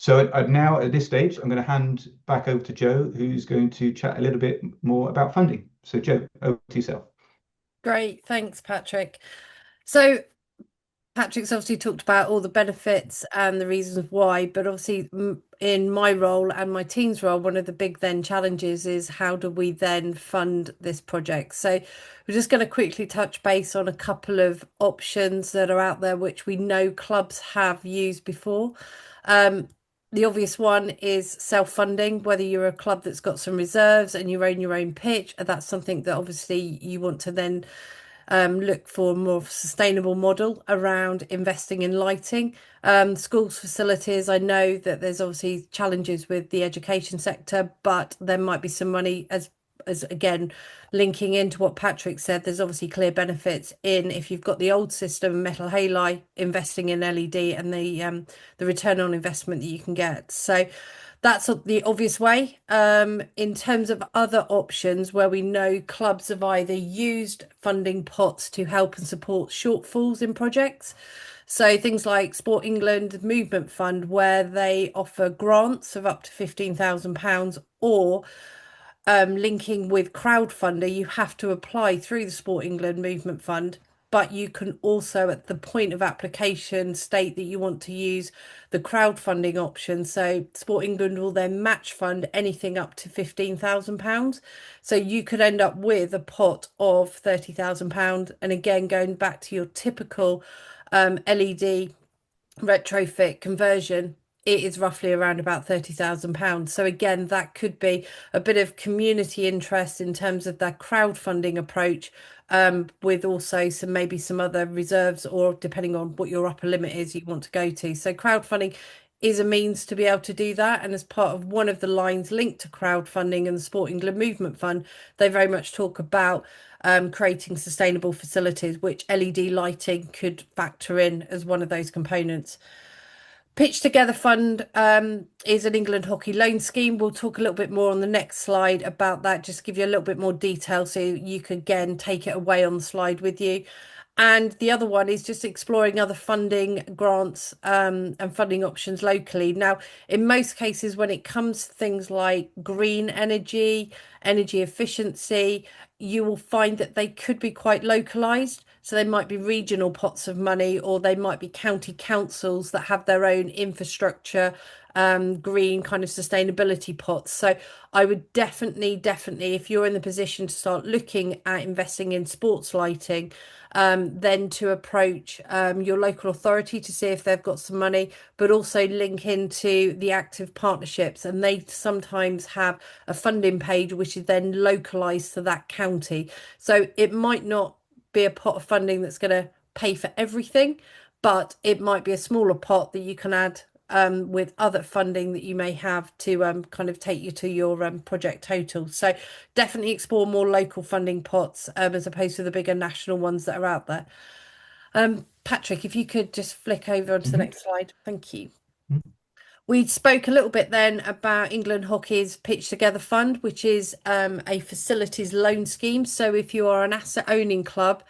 So now at this stage, I'm going to hand back over to Joe, who's going to chat a little bit more about funding. So Joe, over to yourself. Great, thanks, Patrick. So, Patrick's obviously talked about all the benefits and the reasons why, but obviously, in my role and my team's role, one of the big then challenges is how do we then fund this project? So, we're just going to quickly touch base on a couple of options that are out there, which we know clubs have used before. Um, the obvious one is self-funding, whether you're a club that's got some reserves and you own your own pitch, that's something that obviously you want to then look for a more sustainable model around investing in lighting. Schools facilities, I know that there's obviously challenges with the education sector, but there might be some money as again linking into what Patrick said, there's obviously clear benefits in if you've got the old system metal halide investing in LED and the return on investment that you can get. So that's the obvious way. In terms of other options where we know clubs have either used funding pots to help and support shortfalls in projects. So things like Sport England Movement Fund, where they offer grants of up to £15,000, or linking with crowdfunder, you have to apply through the Sport England Movement Fund, but you can also, at the point of application, state that you want to use the crowdfunding option. So Sport England will then match fund anything up to £15,000. So you could end up with a pot of £30,000. And again, going back to your typical LED retrofit conversion, it is roughly around about £30,000. So again, that could be a bit of community interest in terms of that crowdfunding approach, with also some maybe some other reserves, or depending on what your upper limit is you want to go to. So crowdfunding is a means to be able to do that. And as part of one of the lines linked to crowdfunding and the Sport England Movement Fund, they very much talk about creating sustainable facilities, which LED lighting could factor in as one of those components. Pitch Together Fund is an England hockey loan scheme. We'll talk a little bit more on the next slide about that, just give you a little bit more detail so you can again take it away on the slide with you. And the other one is just exploring other funding grants and funding options locally. Now, in most cases, when it comes to things like green energy, energy efficiency, you will find that they could be quite localized. So they might be regional pots of money, or they might be county councils that have their own infrastructure, green kind of sustainability pots. So I would definitely, if you're in the position to start looking at investing in sports lighting, then to approach your local authority to see if they've got some money, but also link into the active partnerships. And they sometimes have a funding page which is then localized to that county. So it might not be a pot of funding that's going to pay for everything, but it might be a smaller pot that you can add with other funding that you may have to kind of take you to your project total. So definitely explore more local funding pots as opposed to the bigger national ones that are out there. Patrick, if you could just flick over onto the Mhm. next slide. Thank you. We spoke a little bit then about England Hockey's Pitch Together Fund, which is a facilities loan scheme. So if you are an asset owning club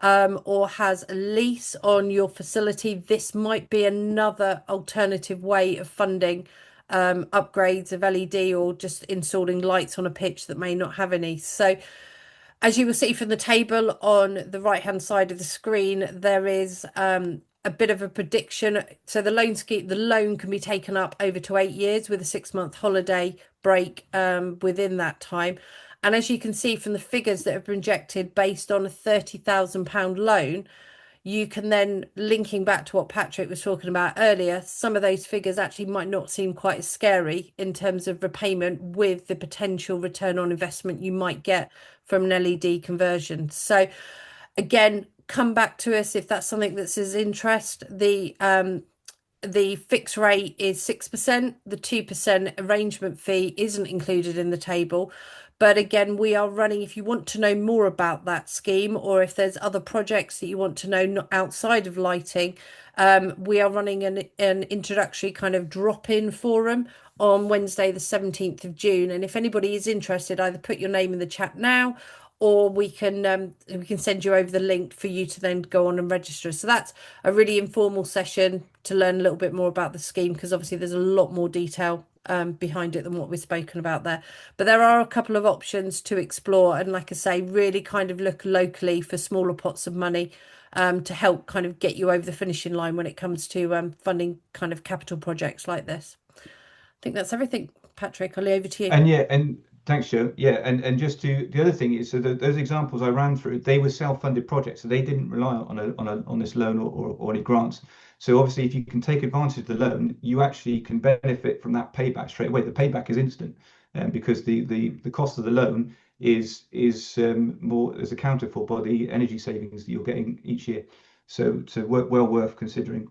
or has a lease on your facility, this might be another alternative way of funding upgrades of LED, or just installing lights on a pitch that may not have any. So as you will see from the table on the right hand side of the screen, there is a bit of a prediction. So the loan can be taken up over to 8 years with a 6 month holiday break within that time. And as you can see from the figures that have been projected based on a £30,000 loan, you can then, linking back to what Patrick was talking about earlier, some of those figures actually might not seem quite as scary in terms of repayment, with the potential return on investment you might get from an LED conversion. So again, come back to us if that's something that's of interest. The fixed rate is 6%. The 2% arrangement fee isn't included in the table. But again, we are running, if you want to know more about that scheme, or if there's other projects that you want to know not outside of lighting, we are running an introductory kind of drop-in forum on Wednesday, the 17th of June. And if anybody is interested, either put your name in the chat now, or we can send you over the link for you to then go on and register. So that's a really informal session to learn a little bit more about the scheme, because obviously there's a lot more detail behind it than what we've spoken about there. But there are a couple of options to explore, and like I say, really kind of look locally for smaller pots of money to help kind of get you over the finishing line when it comes to funding kind of capital projects like this. I think that's everything, Patrick. I'll leave over to you. And yeah, and thanks, Joe. Yeah, and just to the other thing is, so those examples I ran through, they were self-funded projects, so they didn't rely on this loan or any grants. So obviously, if you can take advantage of the loan, you actually can benefit from that payback straight away. The payback is instant, because the cost of the loan is more is accounted for by the energy savings that you're getting each year. So well worth considering.